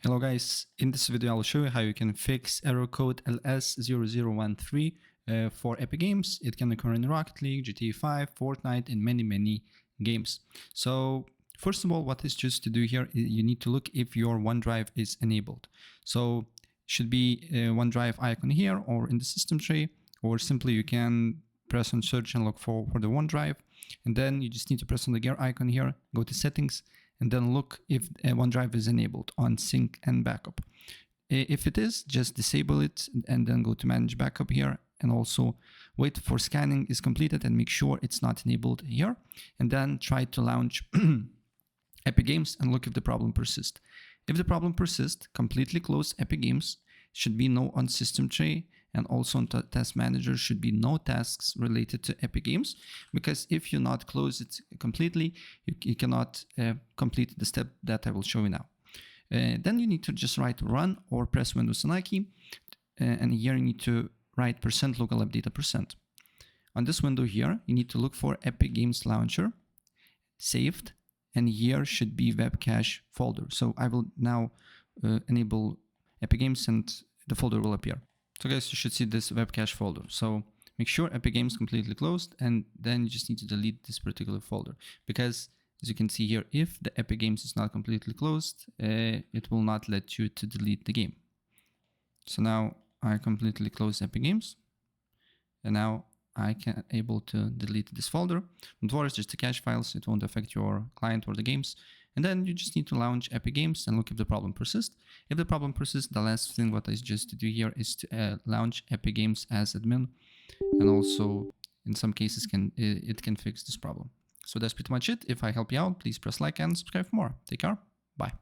Hello guys, in this video I'll show you how you can fix error code LS-0013 for Epic Games. It can occur in Rocket League, GTA 5, Fortnite, and many games. So first of all, what is just to do here, you need to look if your OneDrive is enabled. So should be a OneDrive icon here or in the system tray, or simply you can press on search and look for the OneDrive, and then you just need to press on the gear icon here, go to settings, and then look if OneDrive is enabled on sync and backup. If it is, just disable it and then go to manage backup here, and also wait for scanning is completed and make sure it's not enabled here, and then try to launch Epic Games and look if the problem persists. If the problem persists, completely close Epic Games. Should be no on system tray, and also on task manager should be no tasks related to Epic Games, because if you not close it completely, you cannot complete the step that I will show you now. Then you need to just write run or press Windows and I key, and here you need to write %local update %. On this window here, you need to look for Epic Games Launcher, saved, and here should be web cache folder. So I will now enable Epic Games and the folder will appear. So guys, you should see this web cache folder. So make sure Epic Games completely closed, and then you just need to delete this particular folder, because as you can see here, if the Epic Games is not completely closed, it will not let you to delete the game. So now I completely close Epic Games, and now I can able to delete this folder. Don't worry, it's just the cache files. It won't affect your client or the games. And then you just need to launch Epic Games and look if the problem persists. If the problem persists, the last thing what I suggest to do here is to launch Epic Games as admin, and also in some cases it can fix this problem. So that's pretty much it. If I help you out, please press like and subscribe for more. Take care. Bye.